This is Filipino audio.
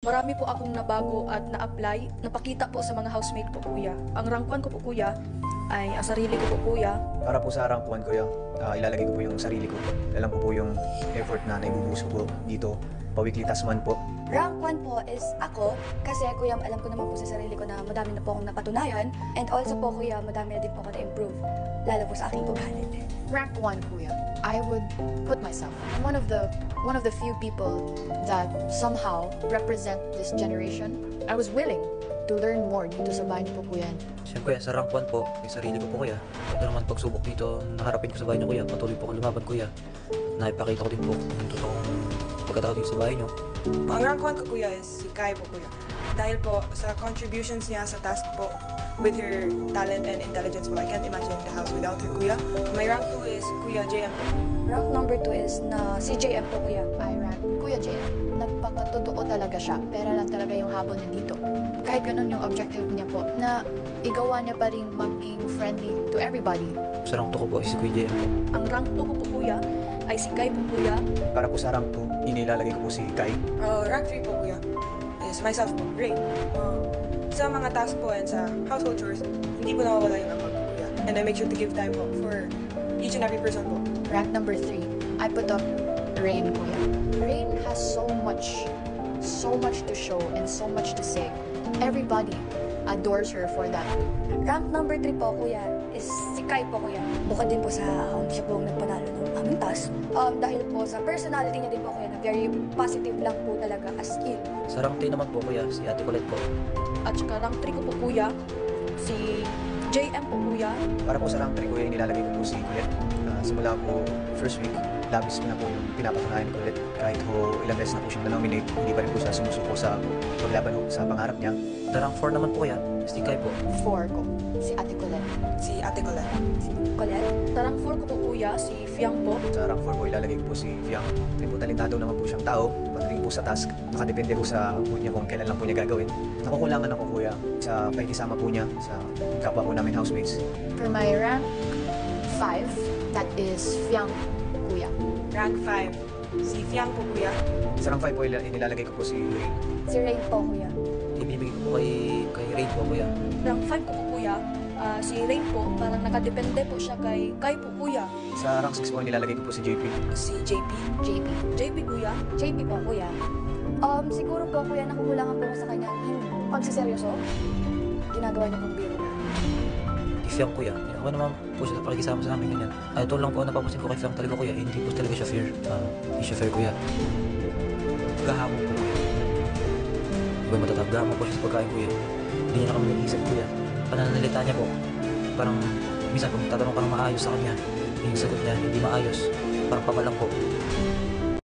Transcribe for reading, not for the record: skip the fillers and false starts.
Marami po akong nabago at na-apply. Napakita po sa mga housemate ko, kuya. Ang rank 1 ko po, kuya, ay ang sarili ko po, kuya. Para po sa rank 1 kuya, ilalagay ko po yung sarili ko. Alam ko po yung effort na naibubuso ko dito. Pa-weekly task man po. Rank 1 po is ako, kasi kuya, alam ko naman po sa sarili ko na madami na po akong napatunayan. And also po kuya, madami na din po ako na-improve. Lalo po sa aking ugali. Rank 1, kuya. I would put myself. I'm one of the few people that somehow represent this generation. I was willing to learn more dito sa bahay niyo po, kuya. Siyempre, sa rank 1 po, yung sarili ko po, kuya. Ito naman pagsubok dito, naharapin ko sa bahay niyo, kuya. Patuloy po akong lumaban, kuya. Naipakita ko din po yung totoong pagkatao dito sa bahay niyo. Ang rank 1 ko, kuya, is si Kai po, kuya. Dahil po sa contributions niya sa task po, with her talent and intelligence po, I can't imagine the house without her, kuya. My rank 2 is Kuya JM po. Rank number 2 is na si JM po kuya. I rank Kuya Jay. Nagpakatotoo talaga siya. Pera lang talaga yung habol niya dito. Kahit ganun yung objective niya po, na igawa niya pa rin maging friendly to everybody. Sa rank 2 ko po, si Kuya JM po. Ang rank 2 ko po, kuya, ay si Kai po, kuya. Para po sa rank 2, inilalagay ko po si Kai. Rank 3 po, kuya, is myself po. Great. Sa mga task po and sa household chores, hindi po nawawala yung ambag po, kuya. And I make sure to give time po for each and every person po. Rank number 3, I put up Rain, kuya. Rain has so much to show and so much to say. Everybody adores her for that. Rank number 3 po kuya is si Kai po kuya. Bukod din po sa siya po ang nagpanalo ng aming task. Dahil po sa personality niya din po kuya na very positive lang po talaga as in. Sa rank 3 naman po, kuya, si Ate Colette po. At saka rank 3 ko po, kuya, si JM po, kuya. Para po sa rank 3 kuya, inilalagay ko po si Colette. Simula po first week, labis ko na po yung pinapatunayan ni Colette. Kahit ho ilang beses na po siyang na-nominate, hindi pa rin po siya sumusuko sa paglaban ho sa pangarap niya. Sa rank 4 naman po, kuya, si Kai po. 4 ko, si Ate Colette. Si Ate Colette. Colette. Sa rank 4 ko po, kuya, si Fiang po. Sa rank 4 po, ilalagay ko po si Fiang. Rin po talentado naman po siyang tao. Pagdating po sa task, nakadepende po sa mood niya kung kailan lang po niya gagawin. Nakukulangan ako kuya sa pakikisama po niya sa kapwa po namin housemates. For my rank 5, that is Fiang, kuya. Rank 5, si Fiang po, kuya. Sa rank 5 po, inilalagay ko po si Rain. Si Rain po kuya. Ibibigay ko po kay Rain po, kuya. Rank 5 ko po, kuya, si Rain po, parang nakadepende po siya kay Kai po, kuya. Sa rank 6 po, nilalagay ko po si JP. Si JP. JP. JP, kuya. JP po kuya. Siguro po kuya nakukulangan po ako sa kanya yung pagsiseryoso. Ginagawa niya pong biro na. Si Fiang, kuya. Ako naman po siya sa pakikisama sa amin, ganyan. Ito lang po ang napapansin ko kay Fiang talaga, kuya. Hindi po talaga siya fair. Hindi siya fair, kuya. Gahamon po, kuya. Iba matatag. Gahamon po siya sa pagkain, kuya. Hindi niya na kami nag-iisip, kuya. Pananalita niya po. Parang, minsan kung tatanong ka ng maayos sa kanya, yung sagot niya, hindi maayos. Parang pamalang po.